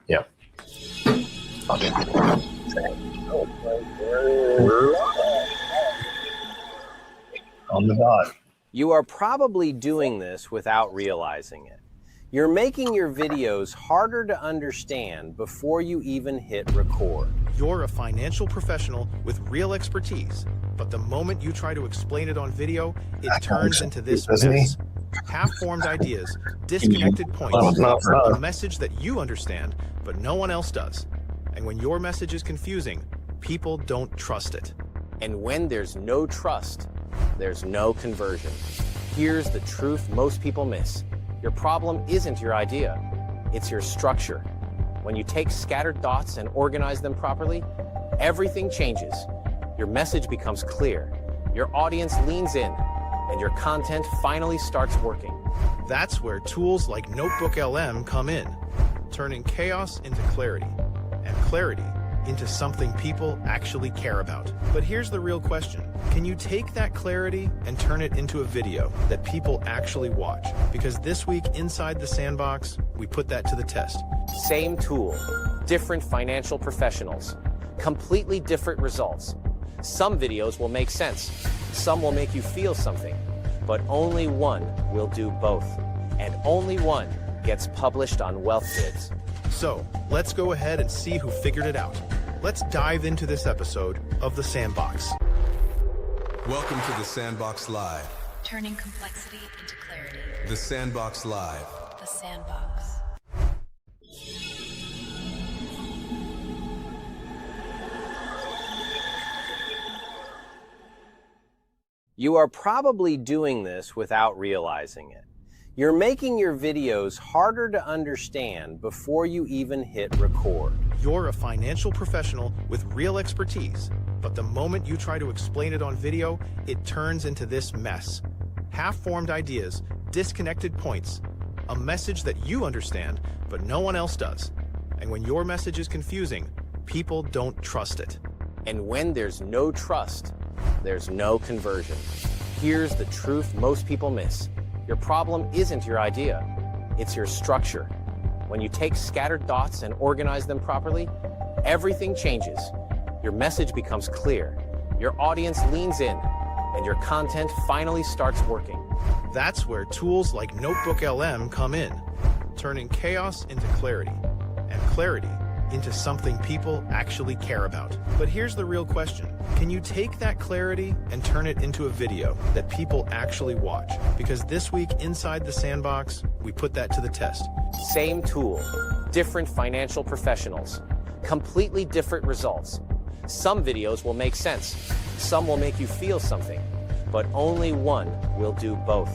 Yeah. On the dot. You are probably doing this without realizing it. You're making your videos harder to understand before you even hit record. You're a financial professional with real expertise, but the moment you try to explain it on video, it turns into this mess. Half-formed ideas, disconnected points, a message that you understand, but no one else does. And when your message is confusing, people don't trust it. And when there's no trust, there's no conversion. Here's the truth most people miss. Your problem isn't your idea, it's your structure. When you take scattered thoughts and organize them properly, everything changes. Your message becomes clear, your audience leans in, and your content finally starts working. That's where tools like NotebookLM come in, turning chaos into clarity, and clarity into something people actually care about. But here's the real question. Can you take that clarity and turn it into a video that people actually watch? Because this week inside the Sandbox, we put that to the test. Same tool, different financial professionals, completely different results. Some videos will make sense, some will make you feel something, but only one will do both, and only one gets published on WealthVids. So, let's go ahead and see who figured it out. Let's dive into this episode of The Sandbox. Welcome to The Sandbox Live. Turning complexity into clarity. The Sandbox Live. The Sandbox. You are probably doing this without realizing it. You're making your videos harder to understand before you even hit record. You're a financial professional with real expertise, but the moment you try to explain it on video, it turns into this mess. Half-formed ideas, disconnected points, a message that you understand, but no one else does. And when your message is confusing, people don't trust it. And when there's no trust, there's no conversion. Here's the truth most people miss. Your problem isn't your idea, it's your structure. When you take scattered thoughts and organize them properly, everything changes. Your message becomes clear, your audience leans in, and your content finally starts working. That's where tools like NotebookLM come in, turning chaos into clarity, and clarity into something people actually care about. But here's the real question. Can you take that clarity and turn it into a video that people actually watch? Because this week inside the Sandbox, we put that to the test. Same tool, different financial professionals, completely different results. Some videos will make sense, some will make you feel something, but only one will do both,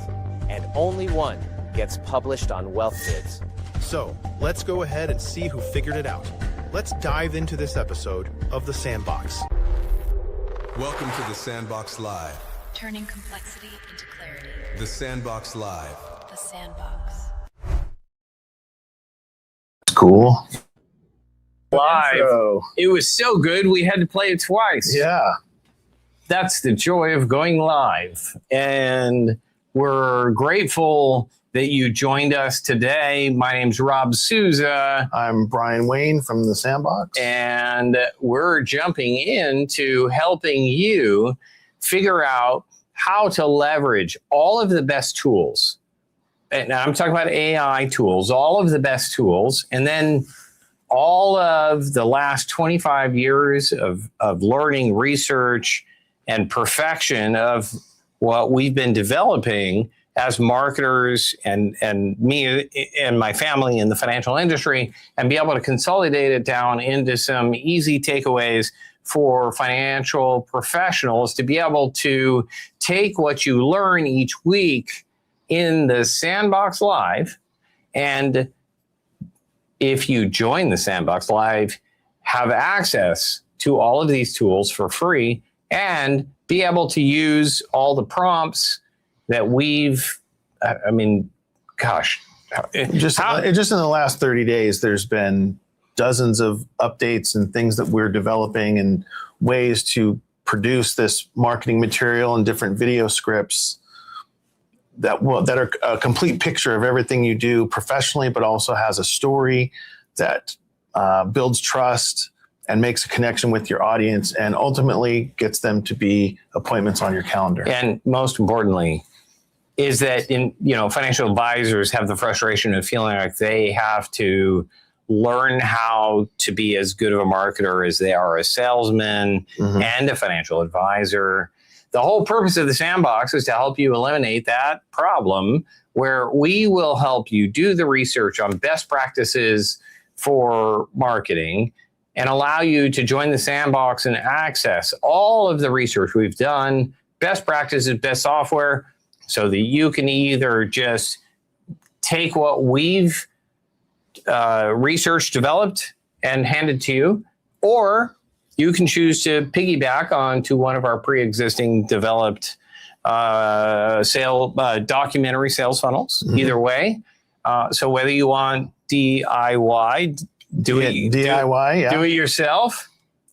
and only one gets published on WealthVids. So, let's go ahead and see who figured it out. Let's dive into this episode of The Sandbox. Welcome to The Sandbox Live. Turning complexity into clarity. The Sandbox Live. The Sandbox. Cool. Live. So, It was so good, we had to play it twice. yeah. That's the joy of going live. And we're grateful that you joined us today. My name's Rob Souza, I'm Brian Wayne from the Sandbox. and we're jumping into helping you figure out how to leverage all of the best tools. And I'm talking about AI tools, all of the best tools, and then all of the last 25 years of learning, research, and perfection of what we've been developing as marketers and me and my family in the financial industry, and be able to consolidate it down into some easy takeaways for financial professionals to be able to take what you learn each week in the Sandbox Live. And if you join the Sandbox Live, have access to all of these tools for free and be able to use all the prompts that we've, Just in the last 30 days, there's been dozens of updates and things that we're developing and ways to produce this marketing material and different video scripts that are a complete picture of everything you do professionally, but also has a story that builds trust, and makes a connection with your audience, and ultimately gets them to be appointments on your calendar. And most importantly, is that financial advisors have the frustration of feeling like they have to learn how to be as good of a marketer as they are a salesman and a financial advisor. The whole purpose of the Sandbox is to help you eliminate that problem, where we will help you do the research on best practices for marketing and allow you to join the Sandbox and access all of the research we've done, best practices, best software, so that you can either just take what we've research developed and handed to you, or you can choose to piggyback onto one of our pre-existing developed documentary sales funnels. Either way, so whether you want DIY, do it yourself,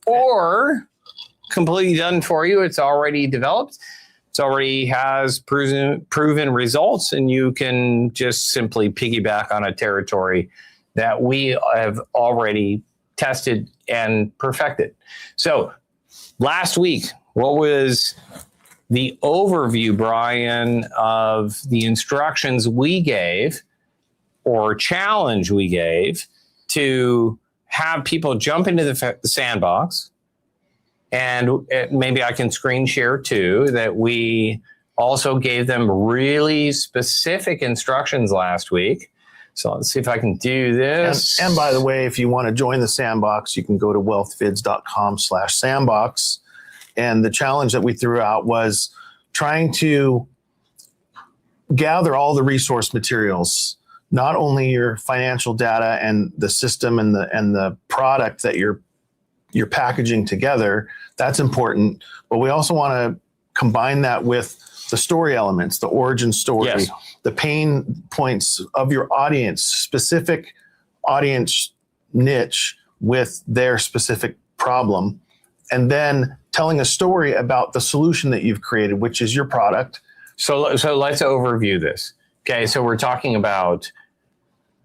or completely done for you, it's already developed. It already has proven results, and you can just simply piggyback on a territory that we have already tested and perfected. So last week, what was the overview, Brian, of the instructions we gave or challenge we gave to have people jump into the Sandbox? And maybe I can screen share too, that we also gave them really specific instructions last week. So let's see if I can do this. And by the way, if you want to join the Sandbox, you can go to wealthvids.com/sandbox. And the challenge that we threw out was trying to gather all the resource materials, not only your financial data and the system and the product that you're packaging together. That's important. But we also want to combine that with the story elements, the origin story, the pain points of your audience, specific audience niche with their specific problem, and then telling a story about the solution that you've created, which is your product. So let's overview this. Okay, so we're talking about,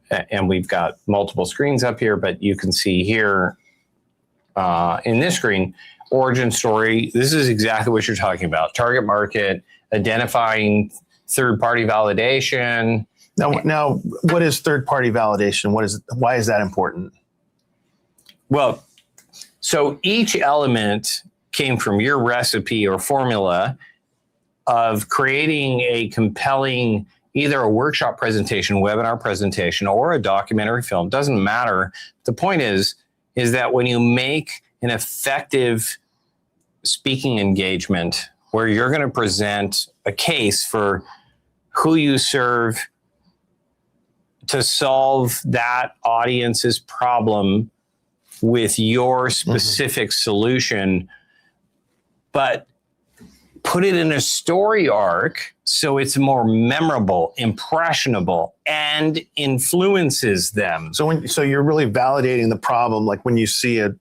and we've got multiple screens up here, but you can see here in this screen, origin story. This is exactly what you're talking about. Target market, identifying third-party validation. Now, what is third-party validation? Why is that important? Well, so each element came from your recipe or formula of creating a compelling, either a workshop presentation, webinar presentation, or a documentary film. Doesn't matter. The point is that when you make an effective speaking engagement where you're going to present a case for who you serve to solve that audience's problem with your specific solution, but put it in a story arc so it's more memorable, impressionable, and influences them. So you're really validating the problem. Like when you see a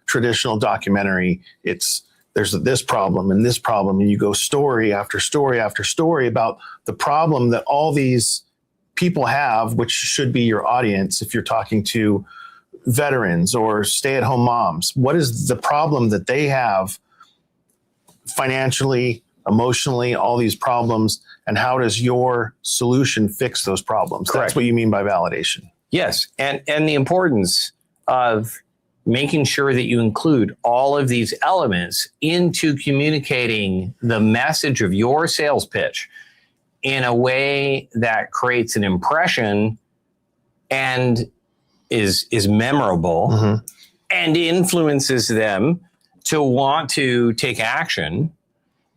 traditional documentary, there's this problem, and you go story after story after story about the problem that all these people have, which should be your audience. If you're talking to veterans or stay-at-home moms, what is the problem that they have financially, emotionally, all these problems, and how does your solution fix those problems? Correct. That's what you mean by validation. Yes, and the importance of making sure that you include all of these elements into communicating the message of your sales pitch in a way that creates an impression and is memorable and influences them to want to take action.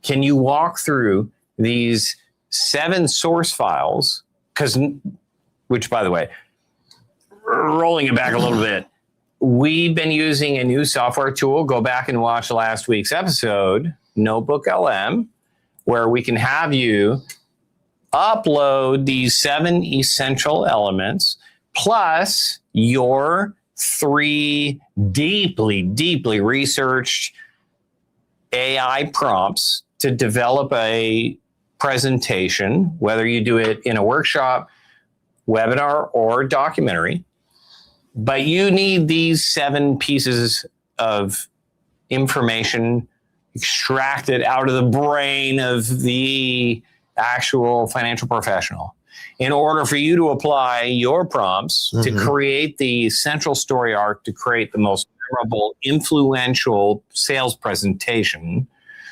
Can you walk through these 7 source files? Which, by the way, rolling it back a little bit, we've been using a new software tool. Go back and watch last week's episode, NotebookLM, where we can have you upload these 7 essential elements plus your 3 deeply, deeply researched AI prompts to develop a presentation, whether you do it in a workshop, webinar, or documentary. But you need these 7 pieces of information extracted out of the brain of the actual financial professional in order for you to apply your prompts to create the central story arc, to create the most memorable, influential sales presentation.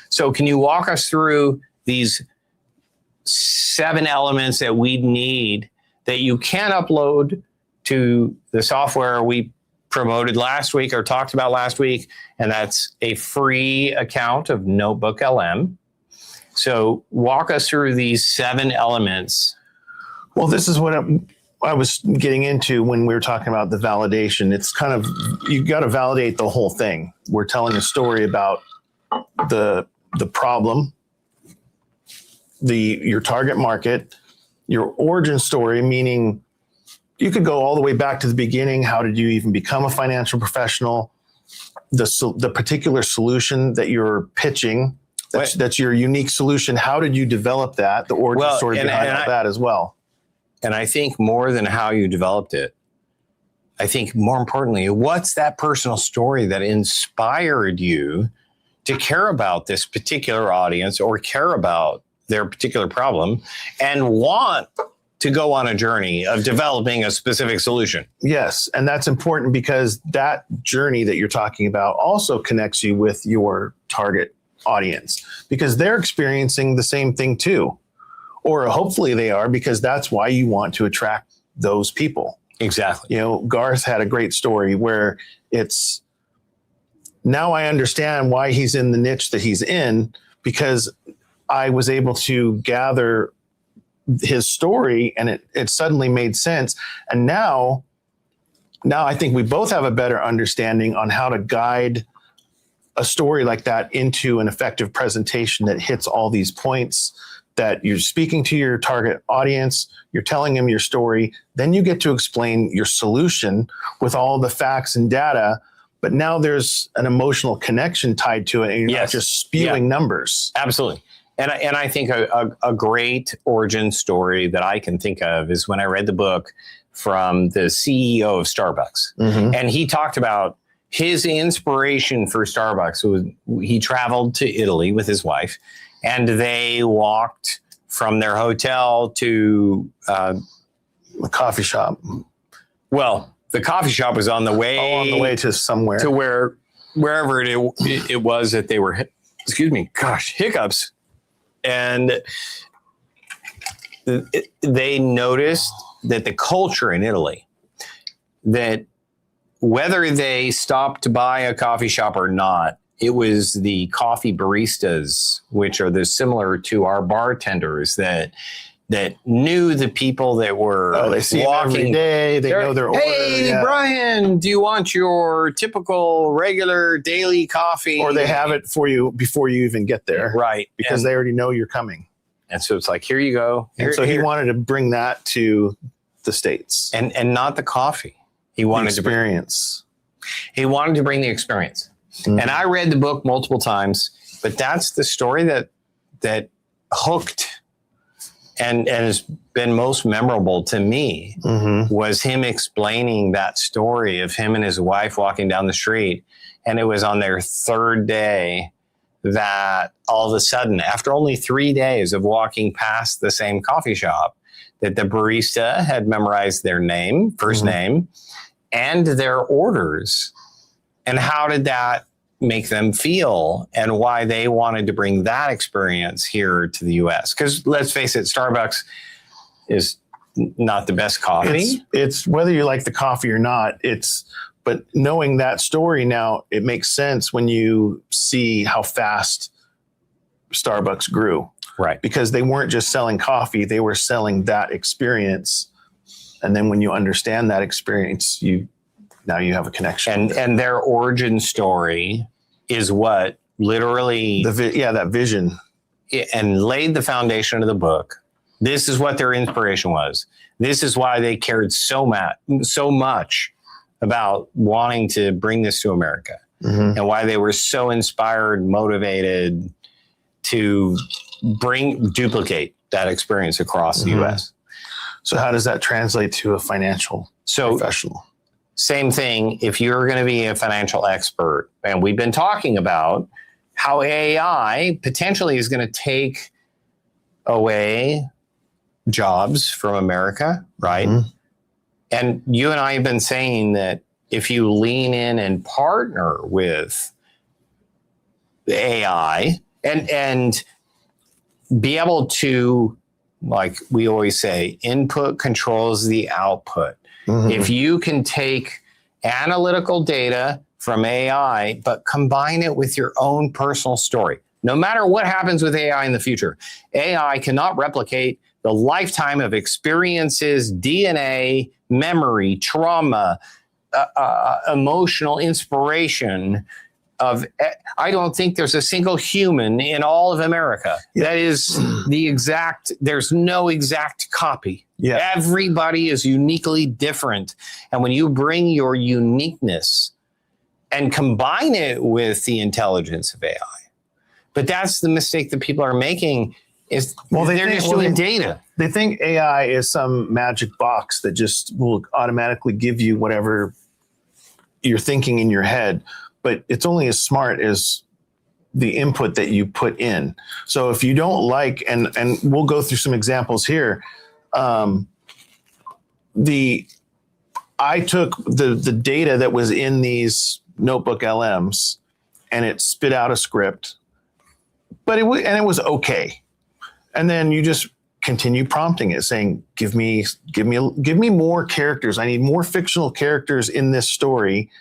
So can you walk us through these 7 elements that we need that you can upload to the software we promoted last week or talked about last week? And that's a free account of NotebookLM. So walk us through these 7 elements. Well, this is what I was getting into when we were talking about the validation. It's kind of, you got to validate the whole thing. We're telling a story about the problem, your target market, your origin story, meaning you could go all the way back to the beginning. How did you even become a financial professional? The particular solution that you're pitching, that's your unique solution. How did you develop that? The origin story behind that as well. And I think more than how you developed it, I think more importantly, what's that personal story that inspired you to care about this particular audience or care about their particular problem and want to go on a journey of developing a specific solution? Yes. And that's important because that journey that you're talking about also connects you with your target audience because they're experiencing the same thing too. Or hopefully they are, because that's why you want to attract those people. Exactly. You know, Garth had a great story where it's, now I understand why he's in the niche that he's in, because I was able to gather his story and it suddenly made sense. And now I think we both have a better understanding on how to guide a story like that into an effective presentation that hits all these points, that you're speaking to your target audience, you're telling them your story, then you get to explain your solution with all the facts and data, but now there's an emotional connection tied to it, and you're not just spewing numbers. Absolutely. And I think a great origin story that I can think of is when I read the book from the CEO of Starbucks. And he talked about his inspiration for Starbucks. He traveled to Italy with his wife, and they walked from their hotel to a coffee shop. Well, the coffee shop was on the way, to somewhere, to wherever it was that they were. Excuse me, gosh, hiccups. And they noticed that the culture in Italy, that whether they stopped to buy a coffee shop or not, it was the coffee baristas, which are similar to our bartenders, that knew the people that were they see them every day. They know their order. Hey, Brian, do you want your typical regular daily coffee? Or they have it for you before you even get there. Right. Because they already know you're coming. And so it's like, here you go. And so he wanted to bring that to the States. And not the coffee. He wanted experience. He wanted to bring the experience. And I read the book multiple times, but that's the story that hooked and has been most memorable to me, was him explaining that story of him and his wife walking down the street. And it was on their 3rd day that all of a sudden, after only 3 days of walking past the same coffee shop, that the barista had memorized their name, first name, and their orders. And how did that make them feel, and why they wanted to bring that experience here to the US? Because let's face it, Starbucks is not the best coffee. It's whether you like the coffee or not. But knowing that story now, it makes sense when you see how fast Starbucks grew. Right. Because they weren't just selling coffee, they were selling that experience. And then when you understand that experience, now you have a connection. And their origin story is what literally that vision, and laid the foundation of the book. This is what their inspiration was. This is why they cared so much about wanting to bring this to America, and why they were so inspired, motivated to duplicate that experience across the US. So how does that translate to a financial professional? Same thing if you're going to be a financial expert. And we've been talking about how AI potentially is going to take away jobs from America, right? Mm-hmm. And you and I have been saying that if you lean in and partner with AI and be able to, like we always say, input controls the output. Mm-hmm. If you can take analytical data from AI, but combine it with your own personal story, no matter what happens with AI in the future, AI cannot replicate the lifetime of experiences, DNA, memory, trauma, emotional inspiration of. I don't think there's a single human in all of America that is the exact. There's no exact copy. Yeah. Everybody is uniquely different, and when you bring your uniqueness and combine it with the intelligence of AI, but that's the mistake that people are making. Is they're just doing data. They think AI is some magic box that just will automatically give you whatever you're thinking in your head, but it's only as smart as the input that you put in. So if you don't like, and we'll go through some examples here. I took the data that was in these notebook LMs and it spit out a script, but it was okay. And then you just continue prompting it, saying, give me more characters. I need more fictional characters in this story,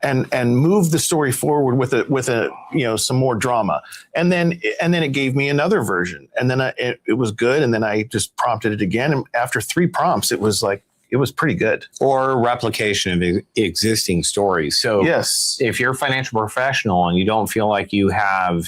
and move the story forward with a some more drama. And then it gave me another version, and then it was good. And then I just prompted it again. And after 3 prompts, it was pretty good. Or replication of existing stories. So yes, if you're a financial professional and you don't feel like you have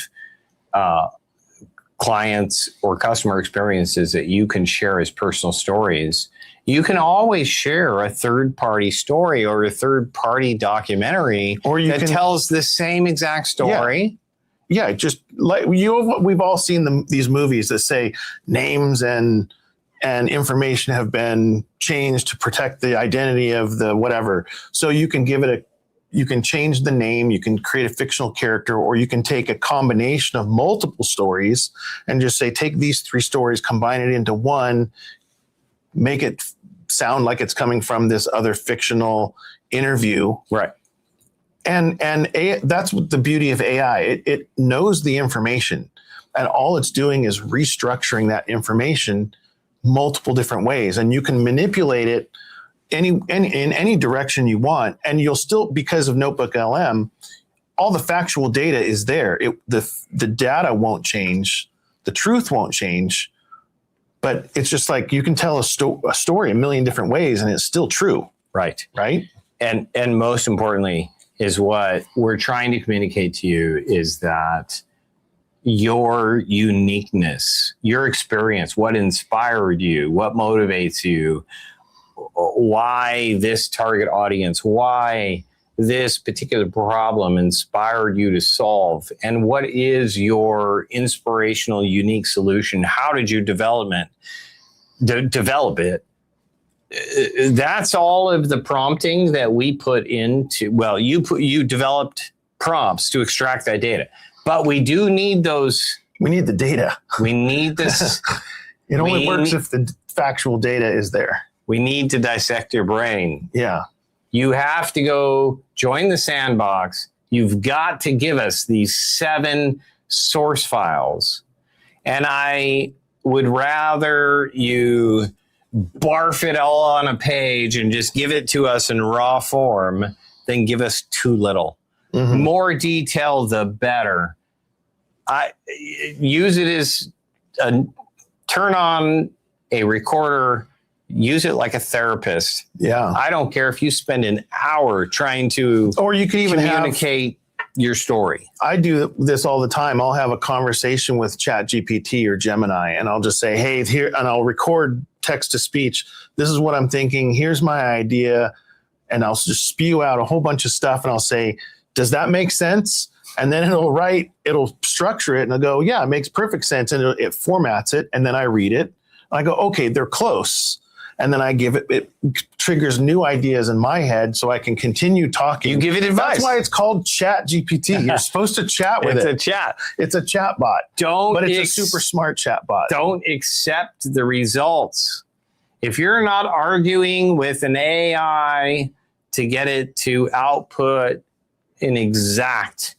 clients or customer experiences that you can share as personal stories, you can always share a third-party story or a third-party documentary that tells the same exact story. Yeah, just like we've all seen these movies that say names and information have been changed to protect the identity of the whatever. So you can you can change the name, you can create a fictional character, or you can take a combination of multiple stories and just say, take these 3 stories, combine it into one, make it sound like it's coming from this other fictional interview. Right. And that's what the beauty of AI. It knows the information, and all it's doing is restructuring that information multiple different ways. And you can manipulate it in any direction you want, and you'll still, because of NotebookLM, all the factual data is there. The data won't change, the truth won't change, but it's just like you can tell a story a million different ways, and it's still true. Right. Right. And most importantly, is what we're trying to communicate to you is that your uniqueness, your experience, what inspired you, what motivates you, why this target audience, why this particular problem inspired you to solve, and what is your inspirational, unique solution? How did you develop it? That's all of the prompting that we put into. Well, you developed prompts to extract that data, but we do need those. We need the data. We need this. It only works if the factual data is there. We need to dissect your brain. Yeah. You have to go join the Sandbox. You've got to give us these 7 source files. And I would rather you barf it all on a page and just give it to us in raw form than give us too little. Mm-hmm. More detail, the better. I use it as turn on a recorder. Use it like a therapist. Yeah. I don't care if you spend an hour trying to, or you can even communicate your story. I do this all the time. I'll have a conversation with ChatGPT or Gemini, and I'll just say, hey, here, and I'll record text to speech. This is what I'm thinking. Here's my idea. And I'll just spew out a whole bunch of stuff. And I'll say, does that make sense? And then it'll structure it, and I'll go, yeah, it makes perfect sense. And it formats it. And then I read it. And I go, okay, they're close. And then I give it triggers new ideas in my head so I can continue talking. You give it advice. That's why it's called Chat GPT. You're supposed to chat with It's it. a chat. It's a chat bot. But it's a super smart chat bot. Don't accept the results. If you're not arguing with an AI to get it to output an exact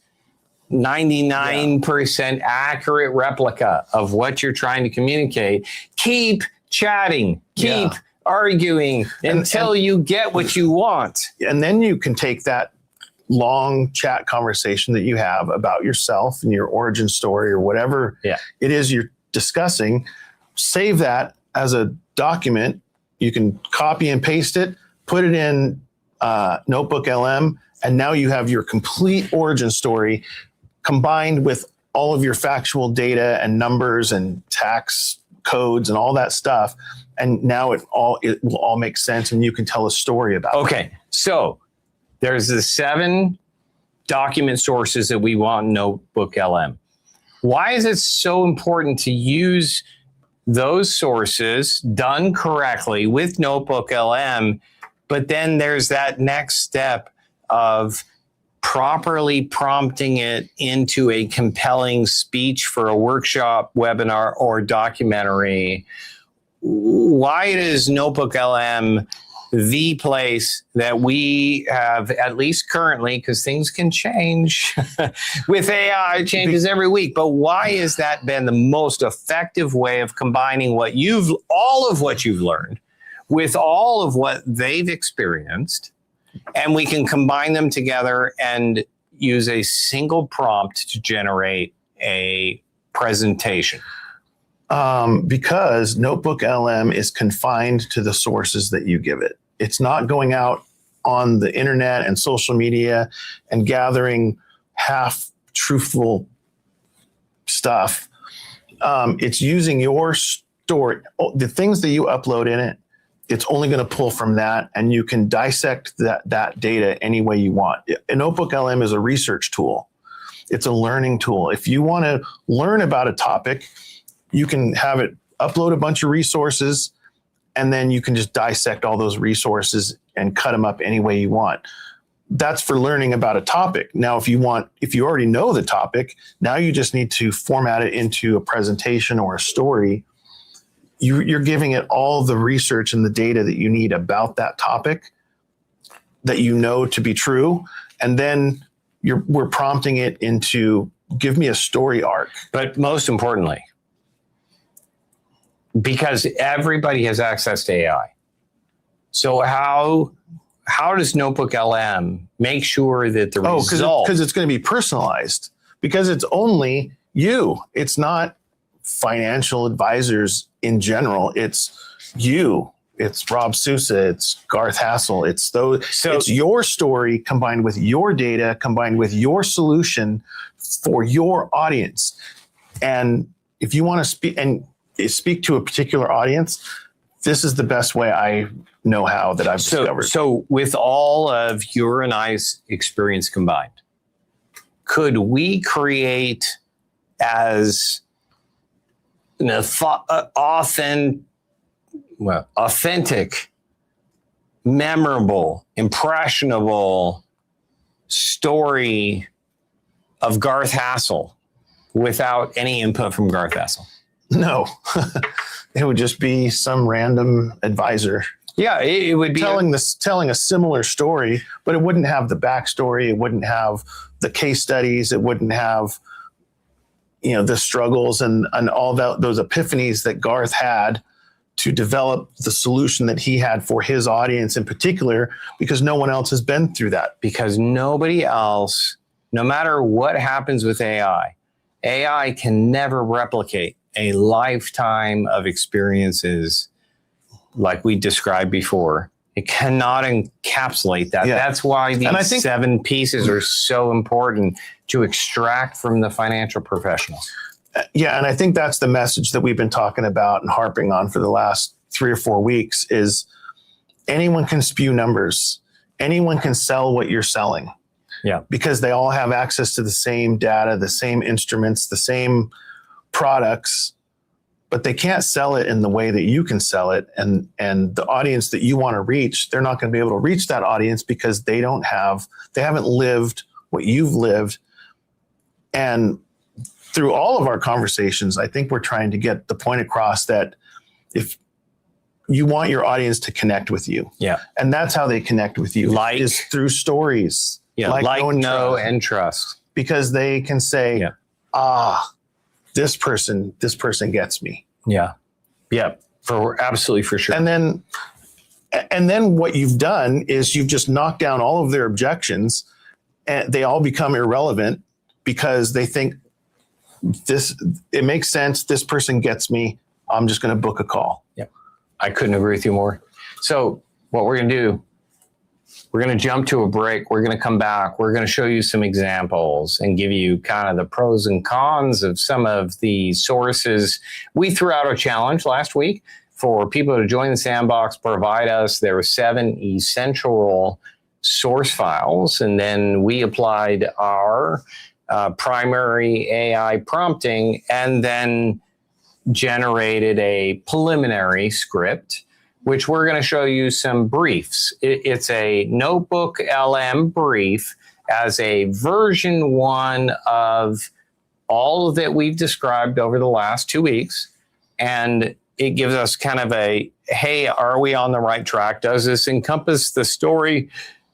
99% accurate replica of what you're trying to communicate, keep chatting, keep arguing until you get what you want. And then you can take that long chat conversation that you have about yourself and your origin story or whatever it is you're discussing, save that as a document. You can copy and paste it, put it in NotebookLM, and now you have your complete origin story combined with all of your factual data and numbers and tax codes and all that stuff. And now it will all make sense and you can tell a story about it. Okay, so there's the 7 document sources that we want in NotebookLM. Why is it so important to use those sources done correctly with NotebookLM? But then there's that next step of properly prompting it into a compelling speech for a workshop, webinar, or documentary. Why is NotebookLM the place that we have, at least currently, because things can change with AI, it changes every week, but why has that been the most effective way of combining all of what you've learned with all of what they've experienced, and we can combine them together and use a single prompt to generate a presentation? Because NotebookLM is confined to the sources that you give it. It's not going out on the internet and social media and gathering half truthful stuff. It's using your story, the things that you upload in it. It's only going to pull from that, and you can dissect that data any way you want. NotebookLM is a research tool. It's a learning tool. If you want to learn about a topic, you can have it upload a bunch of resources, and then you can just dissect all those resources and cut them up any way you want. That's for learning about a topic. Now, if you already know the topic, now you just need to format it into a presentation or a story. You're giving it all the research and the data that you need about that topic that you know to be true. And then we're prompting it into, give me a story arc. But most importantly, because everybody has access to AI. So how does NotebookLM make sure that the result... Because it's going to be personalized. Because it's only you. It's not financial advisors in general. It's you. It's Rob Sousa. It's Garth Hassel. It's those. So it's your story combined with your data, combined with your solution for your audience. And if you want to speak to a particular audience, this is the best way I know how that I've discovered. So with all of your and I's experience combined, could we create as an authentic, memorable, impressionable story of Garth Hassel without any input from Garth Hassel? No, it would just be some random advisor. Yeah, it would be telling a similar story, but it wouldn't have the backstory. It wouldn't have the case studies. It wouldn't have, the struggles and all those epiphanies that Garth had to develop the solution that he had for his audience in particular, because no one else has been through that. Because nobody else, no matter what happens with AI can never replicate a lifetime of experiences like we described before. It cannot encapsulate that. Yeah. That's why these 7 pieces are so important to extract from the financial professionals. Yeah, and I think that's the message that we've been talking about and harping on for the last 3 or 4 weeks is anyone can spew numbers. Anyone can sell what you're selling. Yeah. Because they all have access to the same data, the same instruments, the same products. but they can't sell it in the way that you can sell it. And the audience that you want to reach, they're not going to be able to reach that audience because they haven't lived what you've lived. And through all of our conversations, I think we're trying to get the point across that if you want your audience to connect with you. Yeah. And that's how they connect with you, is through stories. Yeah. Know, and trust. Because they can say, this person gets me. Yeah. Yeah. Absolutely, for sure. And then what you've done is you've just knocked down all of their objections, and they all become irrelevant because they think it makes sense. This person gets me. I'm just going to book a call. Yeah. I couldn't agree with you more. So what we're going to do, we're going to jump to a break. We're going to come back. We're going to show you some examples and give you kind of the pros and cons of some of the sources. We threw out a challenge last week for people to join the Sandbox, provide us their 7 essential source files. And then we applied our primary AI prompting and then generated a preliminary script, which we're going to show you some briefs. It's a NotebookLM brief as a version 1 of all that we've described over the last 2 weeks. And it gives us kind of a, hey, are we on the right track? Does this encompass the story,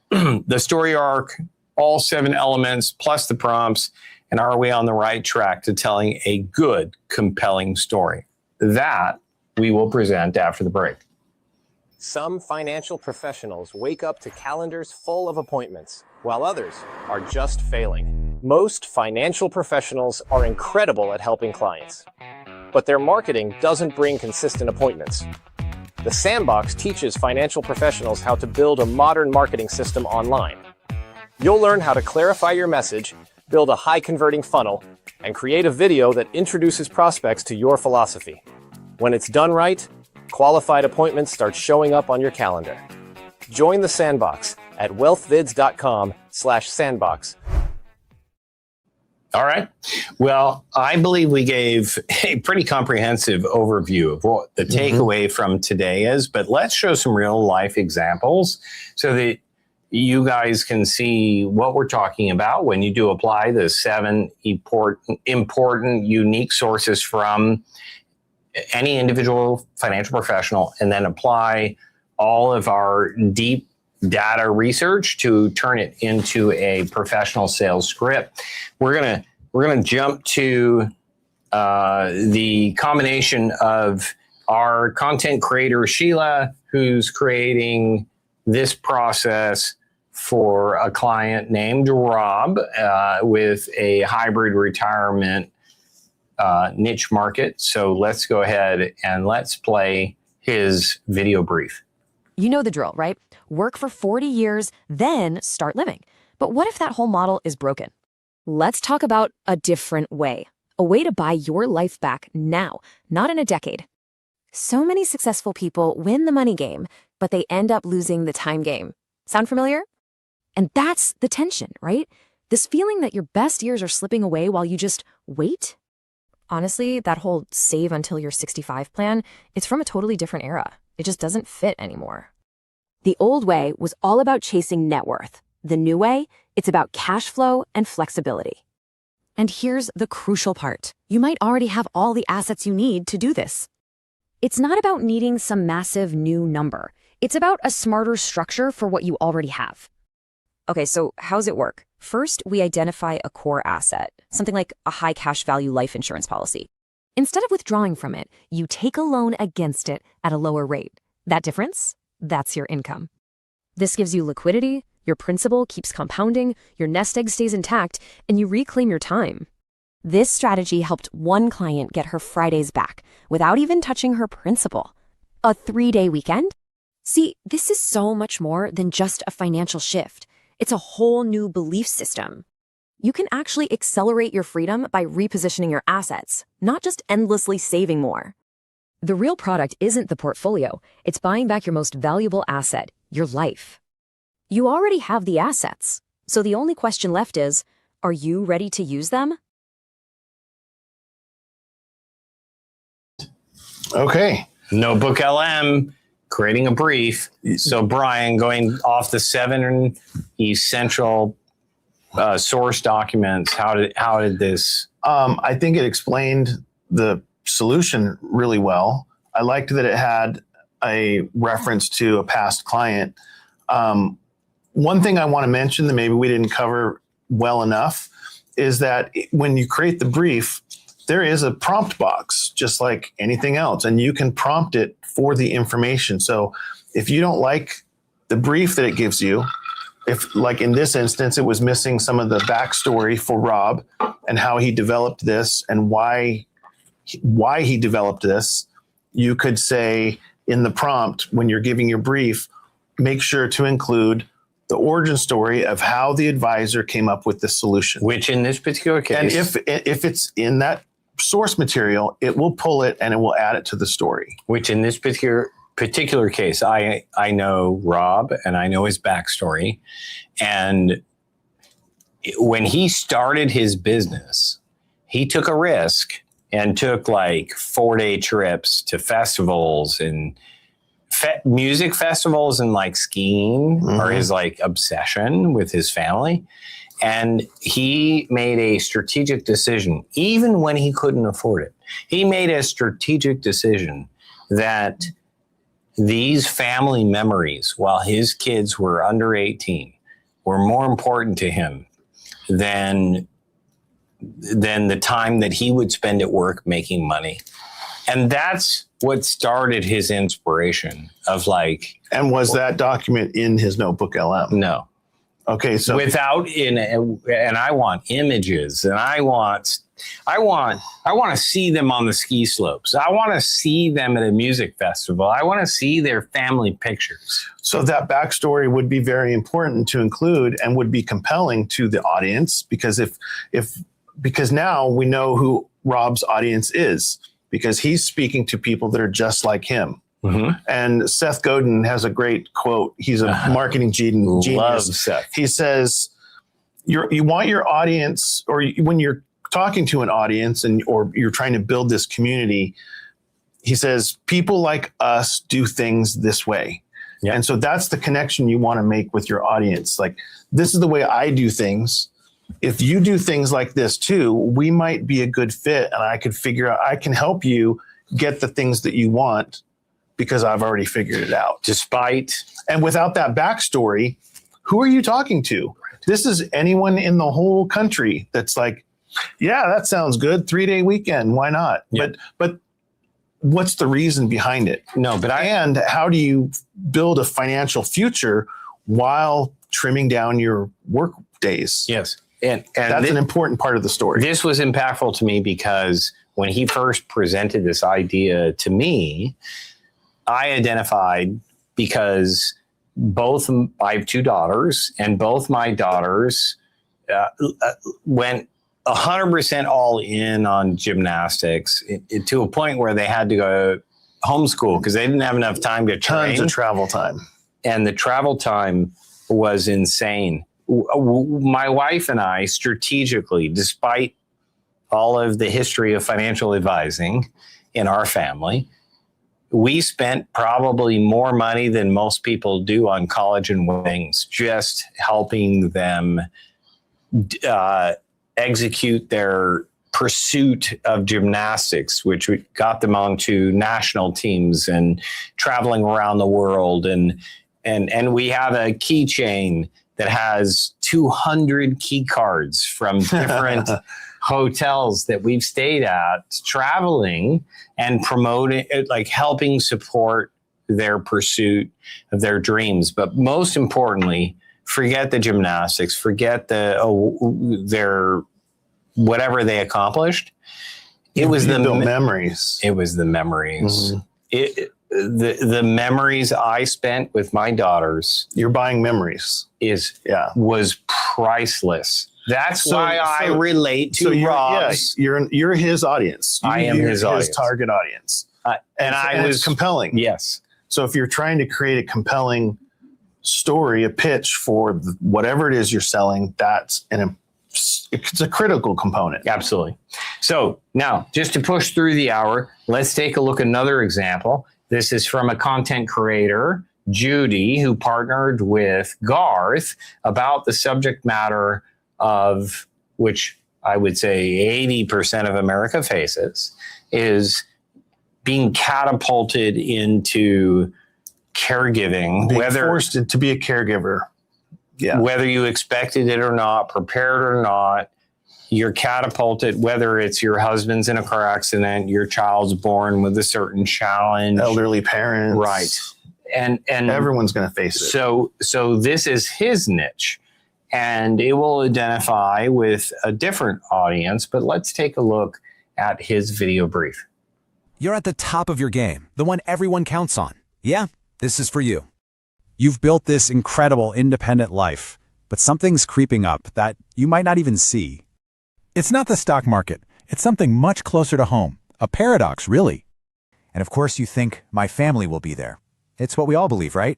the story arc, all 7 elements plus the prompts? And are we on the right track to telling a good, compelling story? That we will present after the break. Some financial professionals wake up to calendars full of appointments, while others are just failing. Most financial professionals are incredible at helping clients, but their marketing doesn't bring consistent appointments. The Sandbox teaches financial professionals how to build a modern marketing system online. You'll learn how to clarify your message, build a high-converting funnel, and create a video that introduces prospects to your philosophy. When it's done right, qualified appointments start showing up on your calendar. Join the Sandbox at wealthvids.com/sandbox. All right. Well, I believe we gave a pretty comprehensive overview of what the takeaway from today is, but let's show some real life examples so that you guys can see what we're talking about when you do apply the 7 important, unique sources from any individual financial professional, and then apply all of our deep data research to turn it into a professional sales script. We're gonna jump to the combination of our content creator Sheila, who's creating this process for a client named Rob with a hybrid retirement niche market. So let's go ahead and let's play his video brief. You know the drill, right? Work for 40 years, then start living. But what if that whole model is broken? Let's talk about a different way. A way to buy your life back now, not in a decade. So many successful people win the money game, but they end up losing the time game. Sound familiar? And that's the tension, right? This feeling that your best years are slipping away while you just wait. Honestly, that whole save until you're 65 plan, it's from a totally different era. It just doesn't fit anymore. The old way was all about chasing net worth. The new way, it's about cash flow and flexibility. And here's the crucial part. You might already have all the assets you need to do this. It's not about needing some massive new number. It's about a smarter structure for what you already have. Okay, so how's it work? First, we identify a core asset, something like a high cash value life insurance policy. Instead of withdrawing from it, you take a loan against it at a lower rate. That difference? That's your income. This gives you liquidity, your principal keeps compounding, your nest egg stays intact, and you reclaim your time. This strategy helped one client get her Fridays back without even touching her principal. A 3-day weekend? See, this is so much more than just a financial shift. It's a whole new belief system. You can actually accelerate your freedom by repositioning your assets, not just endlessly saving more. The real product isn't the portfolio. It's buying back your most valuable asset, your life. You already have the assets, so the only question left is, are you ready to use them? Okay. NotebookLM, creating a brief. So Brian, going off the 7 essential source documents, how did this? I think it explained the solution really well. I liked that it had a reference to a past client. One thing I want to mention that maybe we didn't cover well enough is that when you create the brief, there is a prompt box, just like anything else, and you can prompt it for the information. So if you don't like the brief that it gives you, if like in this instance, it was missing some of the backstory for Rob and how he developed this and why he developed this, you could say in the prompt, when you're giving your brief, make sure to include the origin story of how the advisor came up with the solution. Which in this particular case, and if it's in that source material, it will pull it and it will add it to the story. Which in this particular case, I know Rob and I know his backstory. And when he started his business, he took a risk and took like 4-day trips to festivals and music festivals and like skiing are his like obsession with his family. And he made a strategic decision, even when he couldn't afford it. He made a strategic decision that these family memories, while his kids were under 18, were more important to him than the time that he would spend at work making money. And that's what started his inspiration of like. And was that document in his NotebookLM? No. Okay, so and I want images, and I want to see them on the ski slopes. I want to see them at a music festival. I want to see their family pictures. So that backstory would be very important to include and would be compelling to the audience because because now we know who Rob's audience is because he's speaking to people that are just like him. Mm-hmm. And Seth Godin has a great quote. He's a marketing genius. Love Seth. He says, you want your audience, or when you're talking to an audience or you're trying to build this community, he says, people like us do things this way. Yeah. And so that's the connection you want to make with your audience. Like, this is the way I do things. If you do things like this too, we might be a good fit, and I can help you get the things that you want because I've already figured it out. And without that backstory, who are you talking to? This is anyone in the whole country that's like, yeah, that sounds good. 3-day weekend. Why not? Yeah. But what's the reason behind it? And how do you build a financial future while trimming down your work days? Yes. And that's an important part of the story. This was impactful to me because when he first presented this idea to me, I identified because I have 2 daughters, and both my daughters went 100% all in on gymnastics to a point where they had to go homeschool because they didn't have enough time to train. Tons of travel time. And the travel time was insane. My wife and I strategically, despite all of the history of financial advising in our family, we spent probably more money than most people do on college and weddings, just helping them execute their pursuit of gymnastics, which got them onto national teams and traveling around the world. And we have a keychain that has 200 key cards from different hotels that we've stayed at, traveling and promoting, like helping support their pursuit of their dreams. But most importantly, forget the gymnastics, forget their whatever they accomplished. It was the memories. It was the memories. Mm-hmm. The memories I spent with my daughters. You're buying memories. Was priceless. That's why I relate to Rob's. You're his audience. I am his audience. His target audience. And it's compelling. Yes. So if you're trying to create a compelling story, a pitch for whatever it is you're selling, that's it's a critical component. Absolutely. So now, just to push through the hour, let's take a look at another example. This is from a content creator, Judy, who partnered with Garth about the subject matter of which I would say 80% of America faces, is being catapulted into caregiving, Being forced to be a caregiver. Yeah. Whether you expected it or not, prepared or not, you're catapulted, whether it's your husband's in a car accident, your child's born with a certain challenge. Elderly parents. Right. And everyone's going to face it. So this is his niche, and it will identify with a different audience, but let's take a look at his video brief. You're at the top of your game, the one everyone counts on. Yeah, this is for you. You've built this incredible independent life, but something's creeping up that you might not even see. It's not the stock market. It's something much closer to home. A paradox, really. And of course you think, my family will be there. It's what we all believe, right?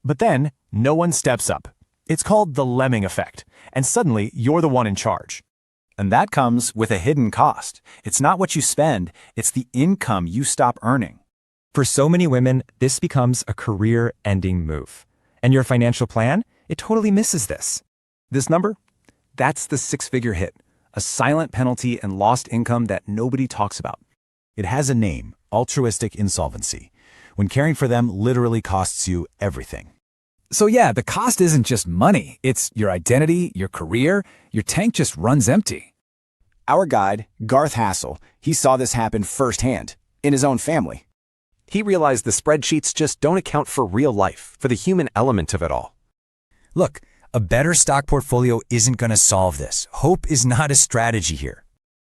But then, no one steps up. It's called the lemming effect, and suddenly you're the one in charge. And that comes with a hidden cost. It's not what you spend, it's the income you stop earning. For so many women, this becomes a career-ending move. And your financial plan, it totally misses this. This number? That's the six-figure hit, a silent penalty and lost income that nobody talks about. It has a name, altruistic insolvency, when caring for them literally costs you everything. So yeah, the cost isn't just money, it's your identity, your career, your tank just runs empty. Our guide, Garth Hassel, he saw this happen firsthand, in his own family. He realized the spreadsheets just don't account for real life, for the human element of it all. Look, a better stock portfolio isn't going to solve this. Hope is not a strategy here.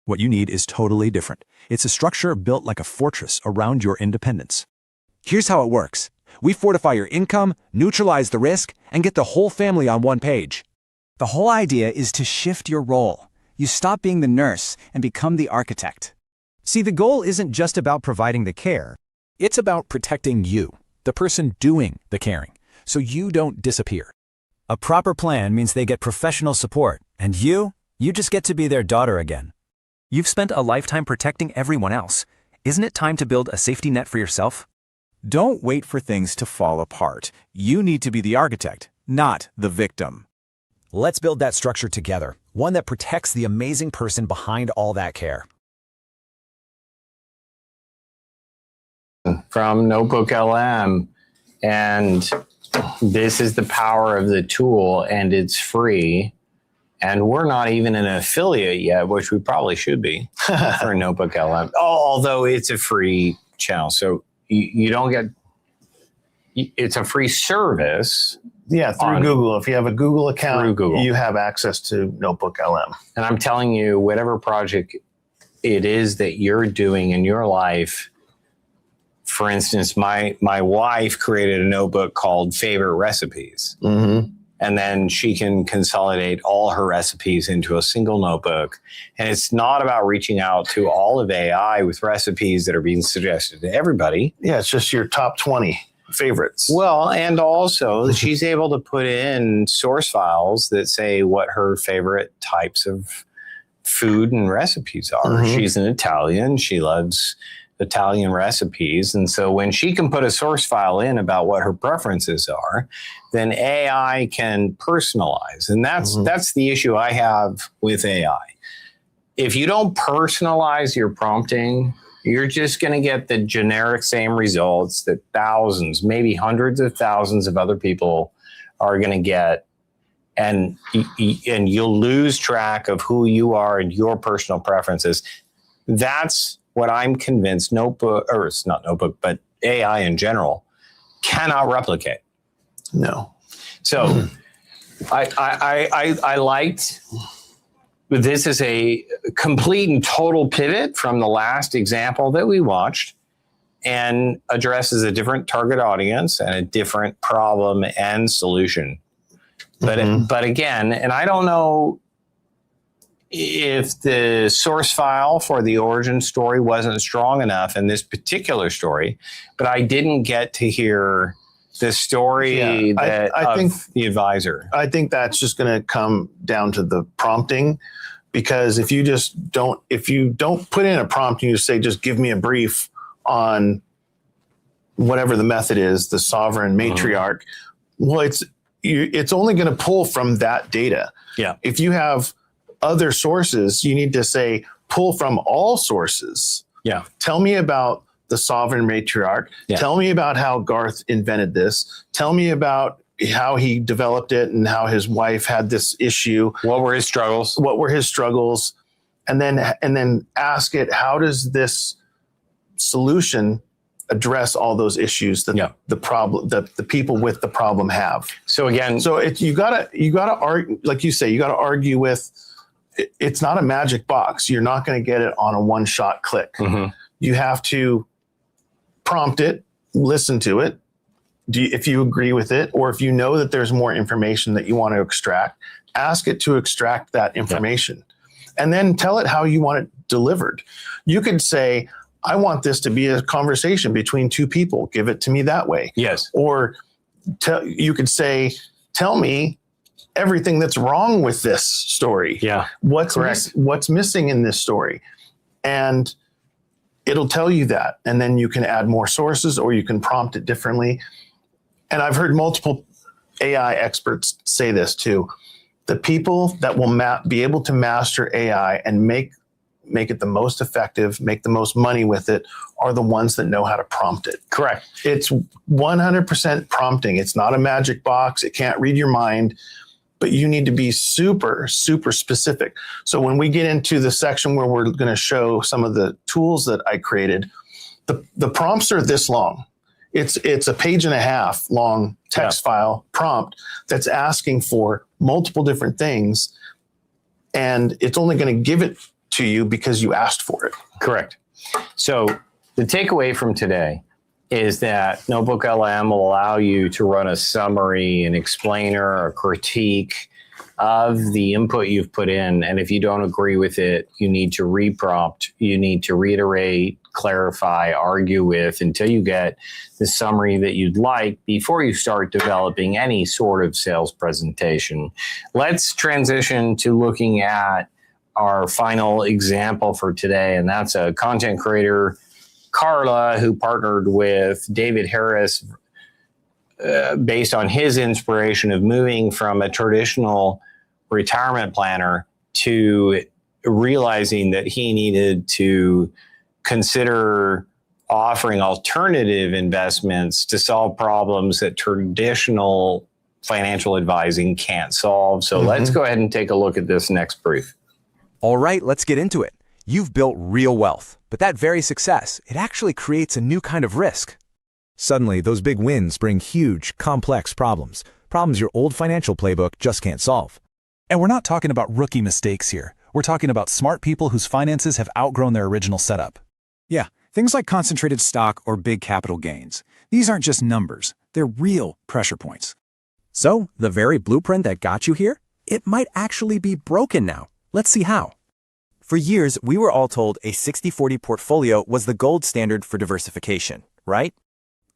What you need is totally different. It's a structure built like a fortress around your independence. Here's how it works. We fortify your income, neutralize the risk, and get the whole family on one page. The whole idea is to shift your role. You stop being the nurse and become the architect. See, the goal isn't just about providing the care. It's about protecting you, the person doing the caring, so you don't disappear. A proper plan means they get professional support, and you just get to be their daughter again. You've spent a lifetime protecting everyone else. Isn't it time to build a safety net for yourself? Don't wait for things to fall apart. You need to be the architect, not the victim. Let's build that structure together, one that protects the amazing person behind all that care. From NotebookLM, and this is the power of the tool, and it's free. And we're not even an affiliate yet, which we probably should be for NotebookLM, although it's a free channel. So you don't get, it's a free service. Yeah, through Google. If you have a Google account, through Google, you have access to NotebookLM. And I'm telling you, whatever project it is that you're doing in your life, for instance, my wife created a notebook called Favorite Recipes. Mm-hmm. And then she can consolidate all her recipes into a single notebook. And it's not about reaching out to all of AI with recipes that are being suggested to everybody. Yeah, it's just your top 20 favorites. Well, and also she's able to put in source files that say what her favorite types of food and recipes are. Mm-hmm. She's an Italian. She loves Italian recipes. And so when she can put a source file in about what her preferences are, then AI can personalize. And that's the issue I have with AI. If you don't personalize your prompting, you're just going to get the generic same results that thousands, maybe hundreds of thousands of other people are going to get. And you'll lose track of who you are and your personal preferences. That's what I'm convinced it's not Notebook, but AI in general cannot replicate. No. So I liked, this is a complete and total pivot from the last example that we watched, and addresses a different target audience and a different problem and solution. But again, and I don't know if the source file for the origin story wasn't strong enough in this particular story, but I didn't get to hear the story Yeah, I think the advisor. I think that's just going to come down to the prompting, because if you don't put in a prompt and you say, just give me a brief on whatever the method is, the sovereign matriarch, well, it's only going to pull from that data. Yeah. If you have other sources, you need to say, pull from all sources. Yeah. Tell me about the sovereign matriarch. Yeah. Tell me about how Garth invented this. Tell me about how he developed it and how his wife had this issue. What were his struggles? And then ask it, how does this solution address all those issues that the people with the problem have? So again, you gotta argue, like you say, you gotta argue with. It's not a magic box. You're not going to get it on a one-shot click. You have to prompt it, listen to it. If you agree with it, or if you know that there's more information that you want to extract, ask it to extract that information, and then tell it how you want it delivered. You could say, I want this to be a conversation between two people. Give it to me that way. Yes. Or you could say, tell me everything that's wrong with this story. Yeah. What's missing in this story? And it'll tell you that. And then you can add more sources, or you can prompt it differently. And I've heard multiple AI experts say this too. The people that will be able to master AI and make it the most effective, make the most money with it, are the ones that know how to prompt it. Correct. It's 100% prompting. It's not a magic box. It can't read your mind, but you need to be super, super specific. So when we get into the section where we're going to show some of the tools that I created, the prompts are this long. It's a 1.5 page long text file prompt that's asking for multiple different things, and it's only going to give it to you because you asked for it. Correct. So the takeaway from today is that NotebookLM will allow you to run a summary, an explainer, a critique of the input you've put in. And if you don't agree with it, you need to reprompt, you need to reiterate, clarify, argue with, until you get the summary that you'd like before you start developing any sort of sales presentation. Let's transition to looking at our final example for today, and that's a content creator, Carla, who partnered with David Harris based on his inspiration of moving from a traditional retirement planner to realizing that he needed to consider offering alternative investments to solve problems that traditional financial advising can't solve. So let's go ahead and take a look at this next brief. All right, let's get into it. You've built real wealth, but that very success, it actually creates a new kind of risk. Suddenly, those big wins bring huge, complex problems. Problems your old financial playbook just can't solve. And we're not talking about rookie mistakes here. We're talking about smart people whose finances have outgrown their original setup. Yeah, things like concentrated stock or big capital gains. These aren't just numbers. They're real pressure points. So, the very blueprint that got you here, it might actually be broken now. Let's see how. For years, we were all told a 60-40 portfolio was the gold standard for diversification, right?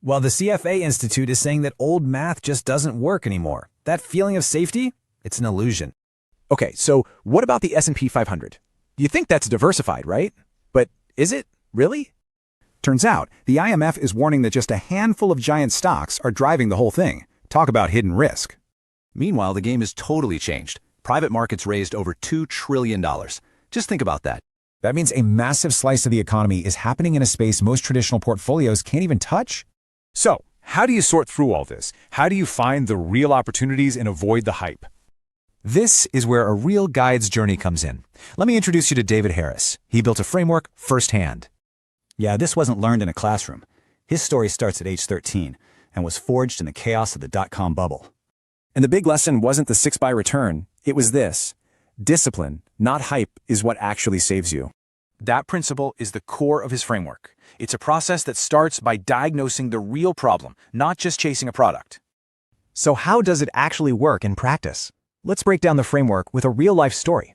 Well, the CFA Institute is saying that old math just doesn't work anymore. That feeling of safety, it's an illusion. Okay, so what about the S&P 500? You think that's diversified, right? But is it really? Turns out, the IMF is warning that just a handful of giant stocks are driving the whole thing. Talk about hidden risk. Meanwhile, the game has totally changed. Private markets raised over $2 trillion. Just think about that. That means a massive slice of the economy is happening in a space most traditional portfolios can't even touch. So, how do you sort through all this? How do you find the real opportunities and avoid the hype? This is where a real guide's journey comes in. Let me introduce you to David Harris. He built a framework firsthand. Yeah, this wasn't learned in a classroom. His story starts at age 13 and was forged in the chaos of the dot-com bubble. And the big lesson wasn't the 6-buy return. It was this. Discipline, not hype, is what actually saves you. That principle is the core of his framework. It's a process that starts by diagnosing the real problem, not just chasing a product. So how does it actually work in practice? Let's break down the framework with a real-life story.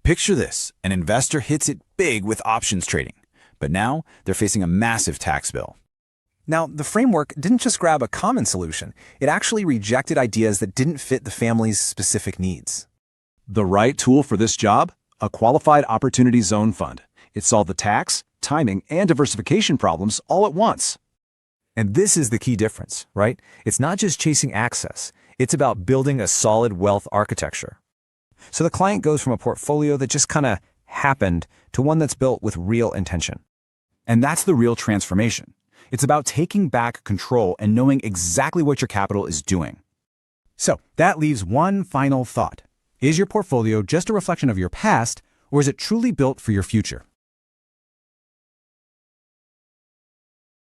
Picture this. An investor hits it big with options trading, but now they're facing a massive tax bill. Now, the framework didn't just grab a common solution, it actually rejected ideas that didn't fit the family's specific needs. The right tool for this job? A Qualified Opportunity Zone Fund. It solved the tax, timing, and diversification problems all at once. And this is the key difference, right? It's not just chasing access. It's about building a solid wealth architecture. So the client goes from a portfolio that just kind of happened to one that's built with real intention. And that's the real transformation. It's about taking back control and knowing exactly what your capital is doing. So that leaves one final thought. Is your portfolio just a reflection of your past, or is it truly built for your future?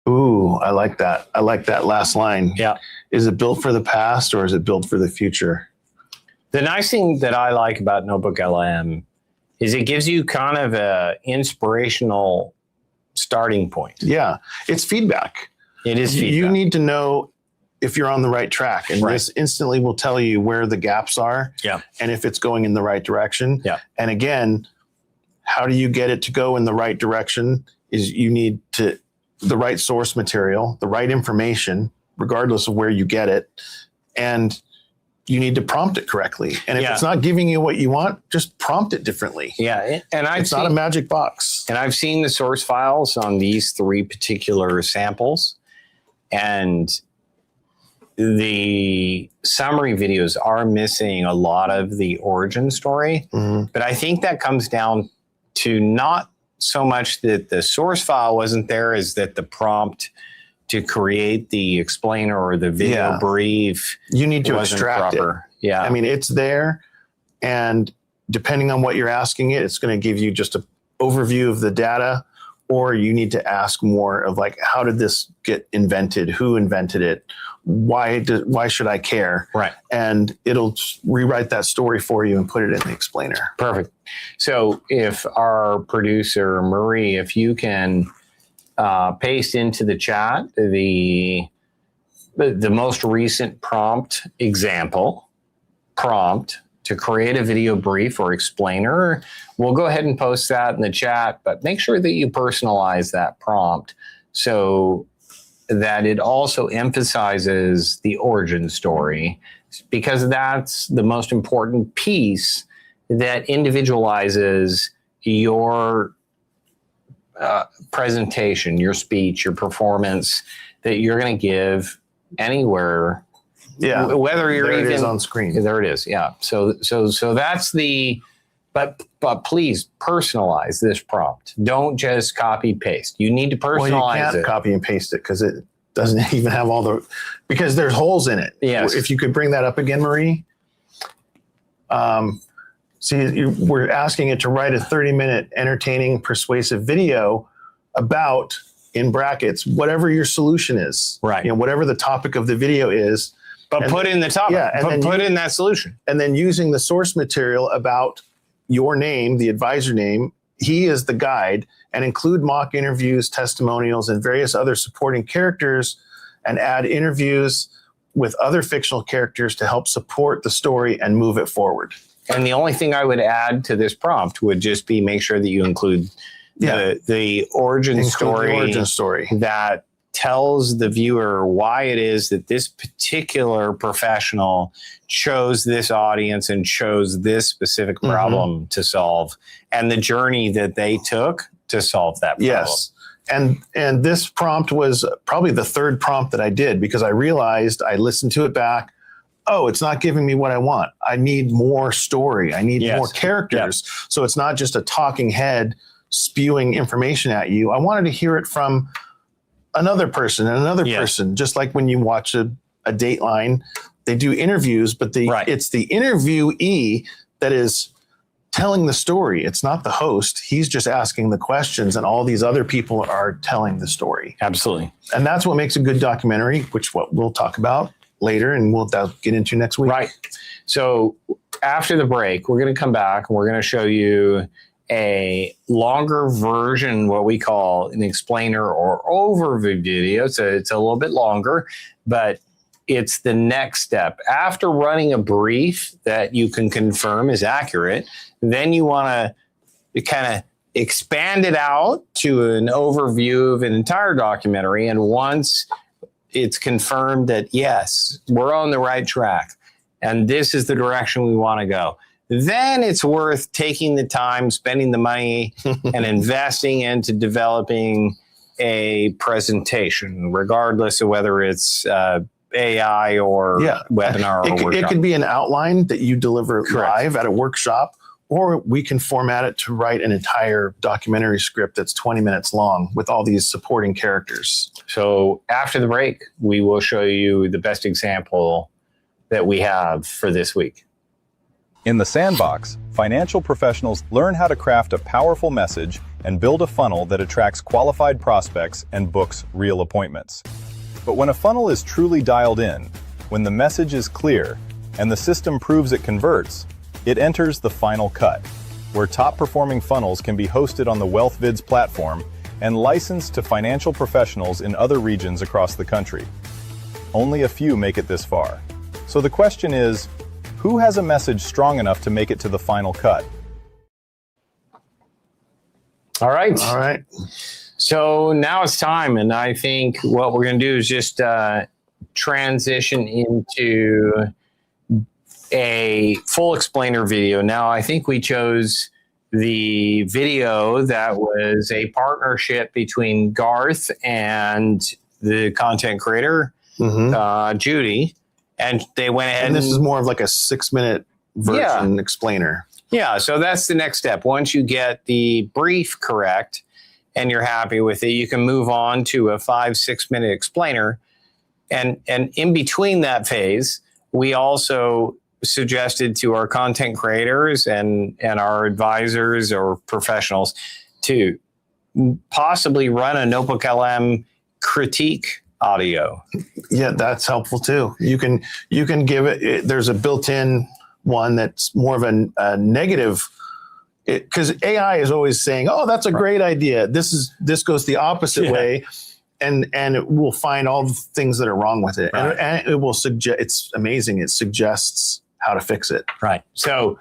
Ooh, I like that. I like that last line. Yeah. Is it built for the past or is it built for the future? The nice thing that I like about NotebookLM is it gives you kind of a inspirational starting point. Yeah, it's feedback. It is feedback. You need to know if you're on the right track, and this instantly will tell you where the gaps are, and if it's going in the right direction. And again, how do you get it to go in the right direction? Is you need the right source material, the right information, regardless of where you get it, and you need to prompt it correctly. And if it's not giving you what you want, just prompt it differently. Yeah, and it's not a magic box. And I've seen the source files on these 3 particular samples, and the summary videos are missing a lot of the origin story. But I think that comes down to not so much that the source file wasn't there as that the prompt to create the explainer or the video brief, you need to extract it. Yeah. I mean, it's there, and depending on what you're asking it, it's going to give you just an overview of the data, or you need to ask more of like, how did this get invented? Who invented it? Why should I care? Right. And it'll rewrite that story for you and put it in the explainer. Perfect. So if our producer, Marie, if you can paste into the chat the most recent prompt example, prompt to create a video brief or explainer, we'll go ahead and post that in the chat, but make sure that you personalize that prompt so that it also emphasizes the origin story, because that's the most important piece that individualizes your presentation, your speech, your performance that you're going to give anywhere. Yeah. Whether you're there even it is on screen. There it is. Yeah. So that's the, but please personalize this prompt. Don't just copy paste. You need to personalize well, you can't copy and paste it because it doesn't even have all the, because there's holes in it. Yes. If you could bring that up again, Marie. See, we're asking it to write a 30-minute entertaining, persuasive video about, in brackets, whatever your solution is. Right. You know, whatever the topic of the video is. But put in the topic. Yeah. And put in that solution. And then using the source material about your name, the advisor name, he is the guide, and include mock interviews, testimonials, and various other supporting characters, and add interviews with other fictional characters to help support the story and move it forward. And the only thing I would add to this prompt would just be make sure that you include the origin story that tells the viewer why it is that this particular professional chose this audience and chose this specific problem to solve, and the journey that they took to solve that problem. Yes. And this prompt was probably the 3rd prompt that I did, because I realized, I listened to it back. Oh, it's not giving me what I want. I need more story. I need more characters. So it's not just a talking head spewing information at you. I wanted to hear it from another person and another person, just like when you watch a Dateline, they do interviews, but it's the interviewee that is telling the story. It's not the host. He's just asking the questions, and all these other people are telling the story. Absolutely. And that's what makes a good documentary, which what we'll talk about later and we'll get into next week. Right. So after the break, we're going to come back and we're going to show you a longer version, what we call an explainer or overview video. So it's a little bit longer, but it's the next step. After running a brief that you can confirm is accurate, then you want to kind of expand it out to an overview of an entire documentary. And once it's confirmed that, yes, we're on the right track and this is the direction we want to go, then it's worth taking the time, spending the money, and investing into developing a presentation, regardless of whether it's AI or webinar or workshop. It could be an outline that you deliver live at a workshop, or we can format it to write an entire documentary script that's 20 minutes long with all these supporting characters. So after the break, we will show you the best example that we have for this week. In the Sandbox, financial professionals learn how to craft a powerful message and build a funnel that attracts qualified prospects and books real appointments. But when a funnel is truly dialed in, when the message is clear, and the system proves it converts, it enters the final cut, where top-performing funnels can be hosted on the WealthVids platform and licensed to financial professionals in other regions across the country. Only a few make it this far. So the question is, who has a message strong enough to make it to the final cut? All right. All right. So now it's time, and I think what we're going to do is just transition into a full explainer video. Now, I think we chose the video that was a partnership between Garth and the content creator, Judy, and they went ahead and this is more of like a 6-minute version explainer. Yeah, so that's the next step. Once you get the brief correct and you're happy with it, you can move on to a 5-6 minute explainer. And in between that phase, we also suggested to our content creators and our advisors or professionals to possibly run a NotebookLM critique audio. Yeah, that's helpful too. You can give it, there's a built-in one that's more of a negative, because AI is always saying, oh, that's a great idea. This goes the opposite way. And it will find all the things that are wrong with it. Right. And it will suggest, it's amazing. It suggests how to fix it. Right. So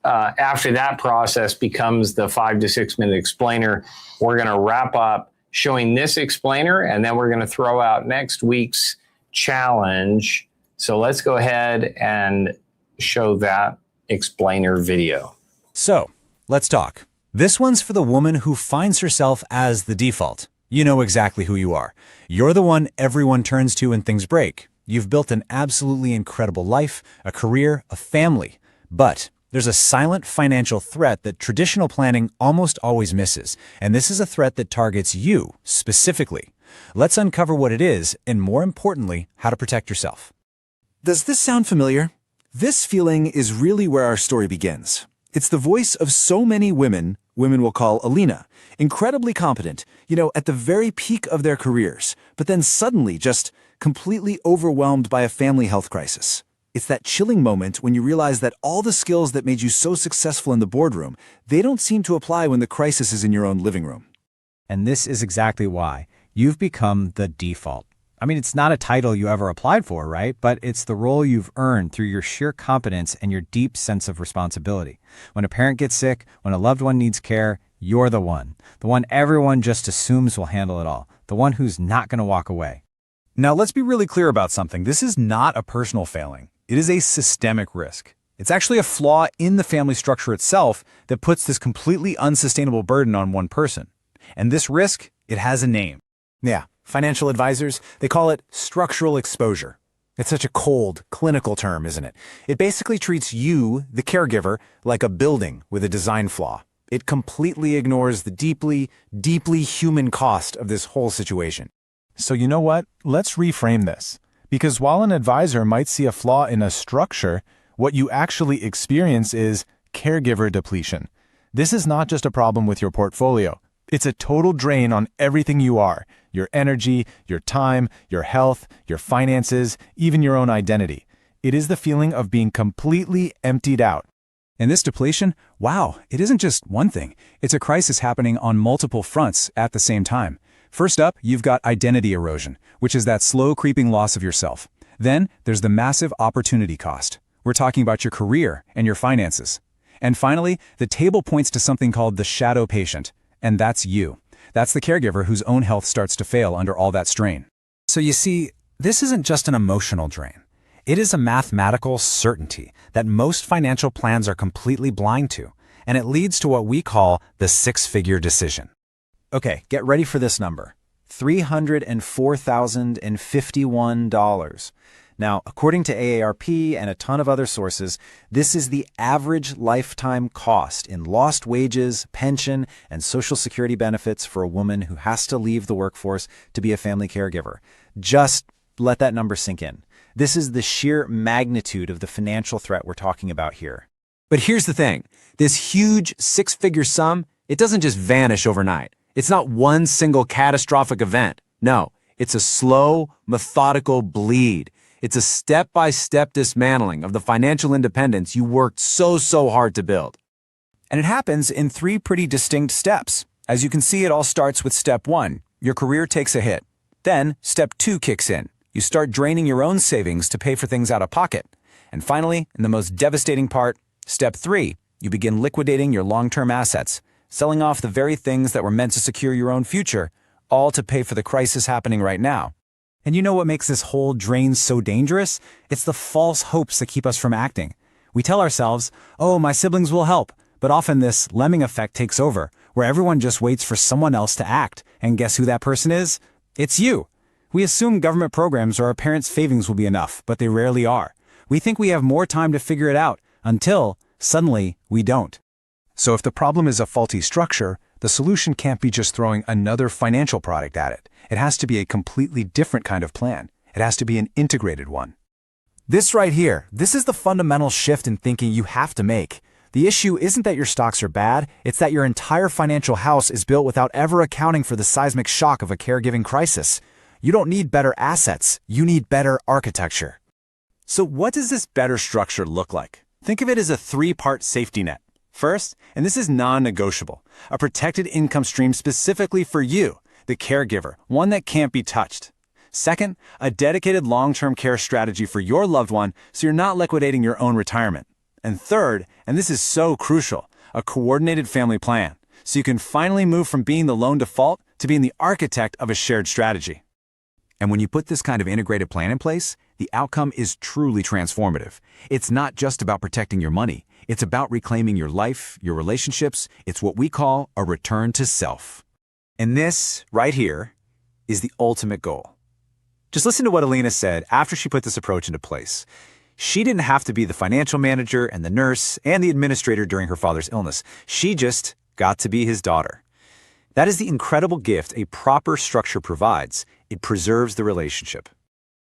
after that process becomes the 5 to 6 minute explainer, we're going to wrap up showing this explainer, and then we're going to throw out next week's challenge. So let's go ahead and show that explainer video. So let's talk. This one's for the woman who finds herself as the default. You know exactly who you are. You're the one everyone turns to when things break. You've built an absolutely incredible life, a career, a family. But there's a silent financial threat that traditional planning almost always misses. And this is a threat that targets you specifically. Let's uncover what it is and, more importantly, how to protect yourself. Does this sound familiar? This feeling is really where our story begins. It's the voice of so many women we'll call Alina, incredibly competent, at the very peak of their careers, but then suddenly just completely overwhelmed by a family health crisis. It's that chilling moment when you realize that all the skills that made you so successful in the boardroom, they don't seem to apply when the crisis is in your own living room. And this is exactly why you've become the default. I mean, it's not a title you ever applied for, right? But it's the role you've earned through your sheer competence and your deep sense of responsibility. When a parent gets sick, when a loved one needs care, you're the one everyone just assumes will handle it all, the one who's not going to walk away. Now, let's be really clear about something. This is not a personal failing. It is a systemic risk. It's actually a flaw in the family structure itself that puts this completely unsustainable burden on one person. And this risk, it has a name. Yeah, financial advisors, they call it structural exposure. It's such a cold, clinical term, isn't it? It basically treats you, the caregiver, like a building with a design flaw. It completely ignores the deeply, deeply human cost of this whole situation. So you know what? Let's reframe this. Because while an advisor might see a flaw in a structure, what you actually experience is caregiver depletion. This is not just a problem with your portfolio. It's a total drain on everything you are, your energy, your time, your health, your finances, even your own identity. It is the feeling of being completely emptied out. And this depletion, wow, it isn't just one thing. It's a crisis happening on multiple fronts at the same time. First up, you've got identity erosion, which is that slow creeping loss of yourself. Then there's the massive opportunity cost. We're talking about your career and your finances. And finally, the table points to something called the shadow patient, and that's you. That's the caregiver whose own health starts to fail under all that strain. So you see, this isn't just an emotional drain. It is a mathematical certainty that most financial plans are completely blind to, and it leads to what we call the six-figure decision. Okay, get ready for this number. $304,051. Now, according to AARP and a ton of other sources, this is the average lifetime cost in lost wages, pension, and Social Security benefits for a woman who has to leave the workforce to be a family caregiver. Just let that number sink in. This is the sheer magnitude of the financial threat we're talking about here. But here's the thing. This huge six-figure sum, it doesn't just vanish overnight. It's not one single catastrophic event. No, it's a slow, methodical bleed. It's a step-by-step dismantling of the financial independence you worked so hard to build. And it happens in three pretty distinct steps. As you can see, it all starts with step 1. Your career takes a hit. Then, step 2 kicks in. You start draining your own savings to pay for things out of pocket. And finally, in the most devastating part, step 3, you begin liquidating your long-term assets, selling off the very things that were meant to secure your own future, all to pay for the crisis happening right now. And you know what makes this whole drain so dangerous? It's the false hopes that keep us from acting. We tell ourselves, oh, my siblings will help, but often this lemming effect takes over, where everyone just waits for someone else to act. And guess who that person is? It's you. We assume government programs or our parents' savings will be enough, but they rarely are. We think we have more time to figure it out, until, suddenly, we don't. So if the problem is a faulty structure, the solution can't be just throwing another financial product at it. It has to be a completely different kind of plan. It has to be an integrated one. This right here, this is the fundamental shift in thinking you have to make. The issue isn't that your stocks are bad, it's that your entire financial house is built without ever accounting for the seismic shock of a caregiving crisis. You don't need better assets, you need better architecture. So what does this better structure look like? Think of it as a three-part safety net. First, and this is non-negotiable, a protected income stream specifically for you, the caregiver, one that can't be touched. Second, a dedicated long-term care strategy for your loved one so you're not liquidating your own retirement. And third, and this is so crucial, a coordinated family plan, so you can finally move from being the lone default to being the architect of a shared strategy. And when you put this kind of integrated plan in place, the outcome is truly transformative. It's not just about protecting your money. It's about reclaiming your life, your relationships. It's what we call a return to self. And this, right here, is the ultimate goal. Just listen to what Alina said after she put this approach into place. She didn't have to be the financial manager and the nurse and the administrator during her father's illness. She just got to be his daughter. That is the incredible gift a proper structure provides. It preserves the relationship.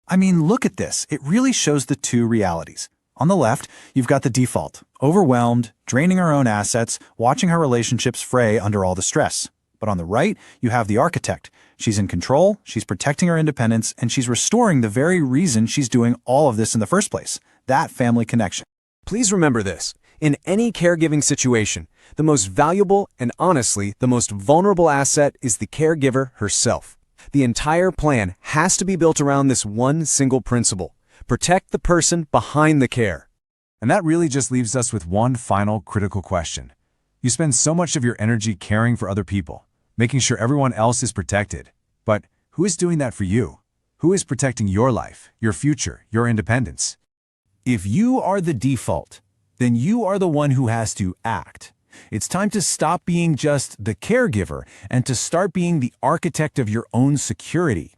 I mean, look at this. It really shows the two realities. On the left, you've got the default, overwhelmed, draining her own assets, watching her relationships fray under all the stress. But on the right, you have the architect. She's in control, she's protecting her independence, and she's restoring the very reason she's doing all of this in the first place, that family connection. Please remember this. In any caregiving situation, the most valuable and honestly, the most vulnerable asset is the caregiver herself. The entire plan has to be built around this one single principle. Protect the person behind the care. And that really just leaves us with one final critical question. You spend so much of your energy caring for other people, making sure everyone else is protected. But who is doing that for you? Who is protecting your life, your future, your independence? If you are the default, then you are the one who has to act. It's time to stop being just the caregiver and to start being the architect of your own security.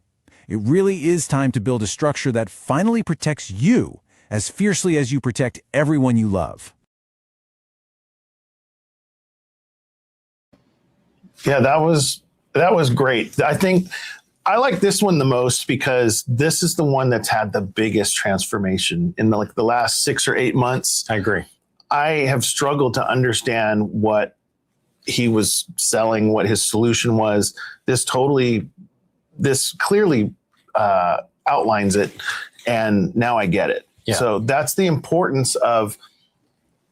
It really is time to build a structure that finally protects you as fiercely as you protect everyone you love. Yeah, that was great. I think I like this one the most because this is the one that's had the biggest transformation in the last 6 or 8 months. I agree. I have struggled to understand what he was selling, what his solution was. This clearly outlines it, and now I get it. Yeah. So that's the importance of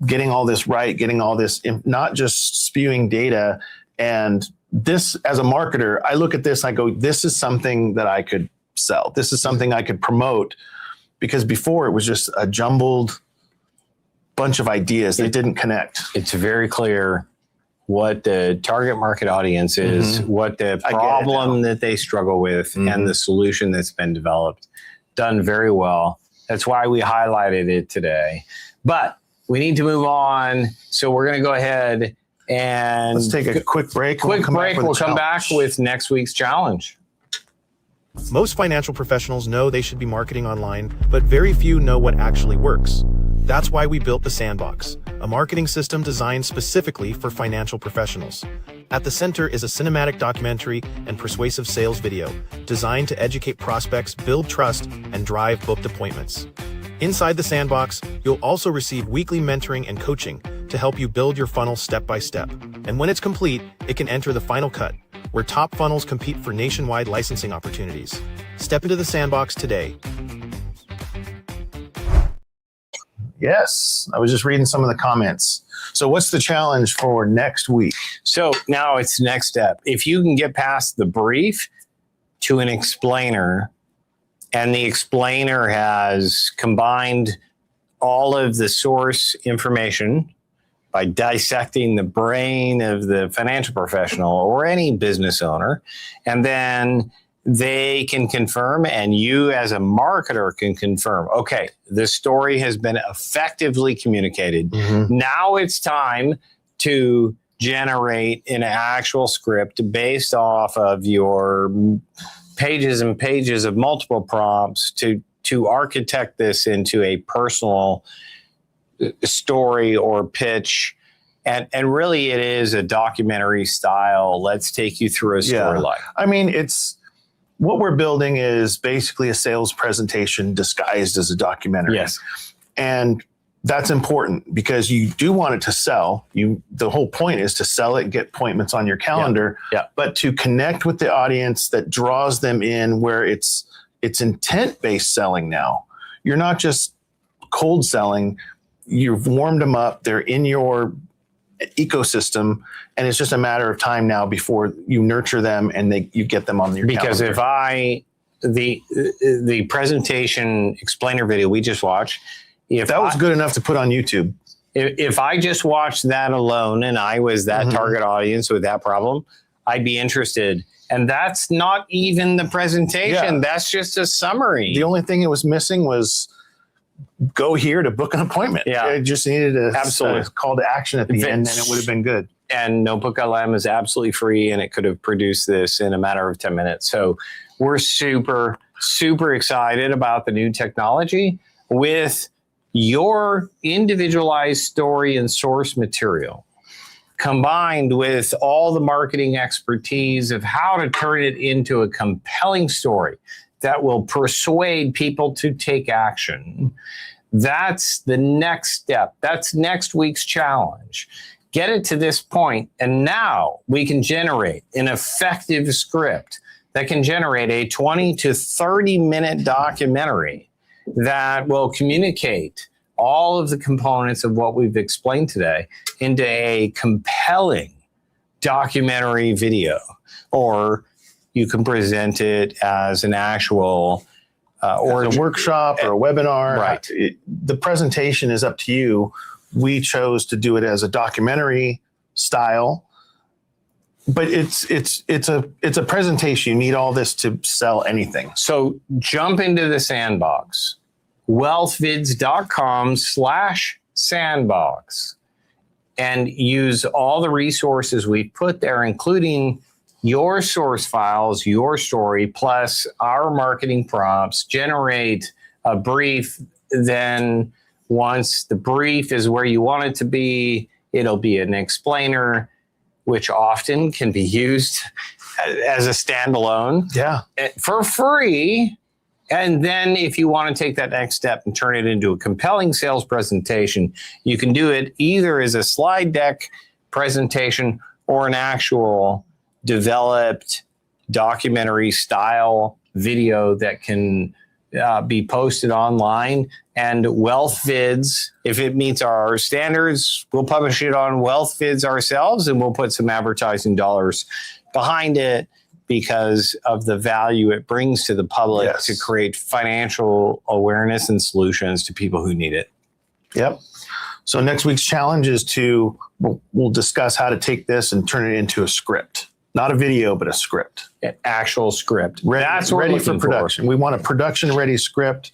getting all this right, getting all this, not just spewing data. And this, as a marketer, I look at this, I go, this is something that I could sell. This is something I could promote, because before it was just a jumbled bunch of ideas that didn't connect. It's very clear what the target market audience is, what the problem that they struggle with, and the solution that's been developed. Done very well. That's why we highlighted it today. But we need to move on. So we're going to go ahead and let's take a quick break. We'll come back with next week's challenge. Most financial professionals know they should be marketing online, but very few know what actually works. That's why we built the Sandbox, a marketing system designed specifically for financial professionals. At the center is a cinematic documentary and persuasive sales video designed to educate prospects, build trust, and drive booked appointments. Inside the Sandbox, you'll also receive weekly mentoring and coaching to help you build your funnel step by step. And when it's complete, it can enter the final cut, where top funnels compete for nationwide licensing opportunities. Step into the Sandbox today. Yes, I was just reading some of the comments. So what's the challenge for next week? So now it's next step. If you can get past the brief to an explainer, and the explainer has combined all of the source information by dissecting the brain of the financial professional or any business owner, and then they can confirm, and you as a marketer can confirm, okay, the story has been effectively communicated. Now it's time to generate an actual script based off of your pages and pages of multiple prompts to architect this into a personal story or pitch. And really it is a documentary style. Let's take you through a storyline. I mean, what we're building is basically a sales presentation disguised as a documentary. Yes. And that's important because you do want it to sell. The whole point is to sell it and get appointments on your calendar, but to connect with the audience that draws them in, where it's intent-based selling now. You're not just cold selling. You've warmed them up. They're in your ecosystem, and it's just a matter of time now before you nurture them and you get them on your because calendar. The presentation explainer video we just watched, if that was good enough to put on YouTube, if I just watched that alone and I was that target audience with that problem, I'd be interested. And that's not even the presentation. That's just a summary. The only thing it was missing was go here to book an appointment. It just needed a call to action at the end, and it would have been good. And NotebookLM is absolutely free, and it could have produced this in a matter of 10 minutes. So we're super, super excited about the new technology with your individualized story and source material, combined with all the marketing expertise of how to turn it into a compelling story that will persuade people to take action. That's the next step. That's next week's challenge. Get it to this point, and now we can generate an effective script that can generate a 20 to 30 minute documentary that will communicate all of the components of what we've explained today into a compelling documentary video, or you can present it as an actual or a workshop or a webinar. Right. The presentation is up to you. We chose to do it as a documentary style, but it's a presentation. You need all this to sell anything. So jump into the Sandbox, wealthvids.com/sandbox, and use all the resources we put there, including your source files, your story, plus our marketing prompts. Generate a brief. Then once the brief is where you want it to be, it'll be an explainer, which often can be used as a standalone for free. And then if you want to take that next step and turn it into a compelling sales presentation, you can do it either as a slide deck presentation or an actual developed documentary style video that can be posted online. And WealthVids, if it meets our standards, we'll publish it on WealthVids ourselves, and we'll put some advertising dollars behind it because of the value it brings to the public to create financial awareness and solutions to people who need it. Yep. So next week's challenge is we'll discuss how to take this and turn it into a script. Not a video, but a script. An actual script. That's ready for production. We want a production-ready script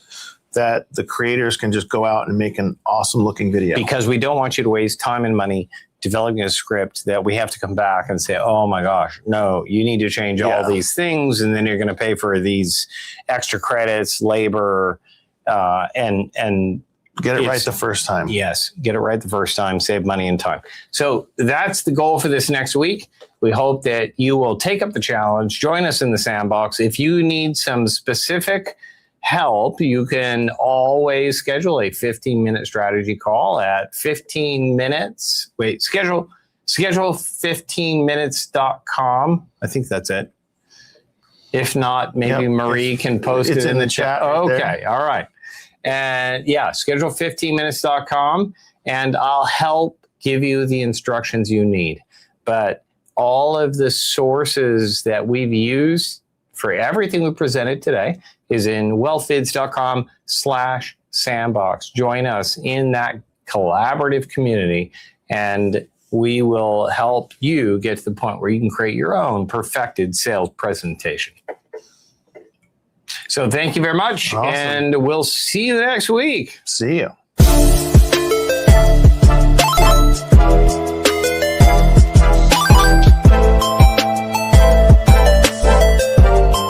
that the creators can just go out and make an awesome-looking video. Because we don't want you to waste time and money developing a script that we have to come back and say, oh my gosh, no, you need to change all these things, and then you're going to pay for these extra credits, labor, and get it right the first time. Yes, get it right the first time, save money and time. So that's the goal for this next week. We hope that you will take up the challenge, join us in the Sandbox. If you need some specific help, you can always schedule a 15-minute strategy call at 15 minutes. Wait, schedule 15minutes.com. I think that's it. If not, maybe Marie can post it in the chat. Okay, all right. And schedule 15minutes.com, and I'll help give you the instructions you need. But all of the sources that we've used for everything we presented today is in wealthvids.com/sandbox. Join us in that collaborative community, and we will help you get to the point where you can create your own perfected sales presentation. So thank you very much, and we'll see you next week. See you.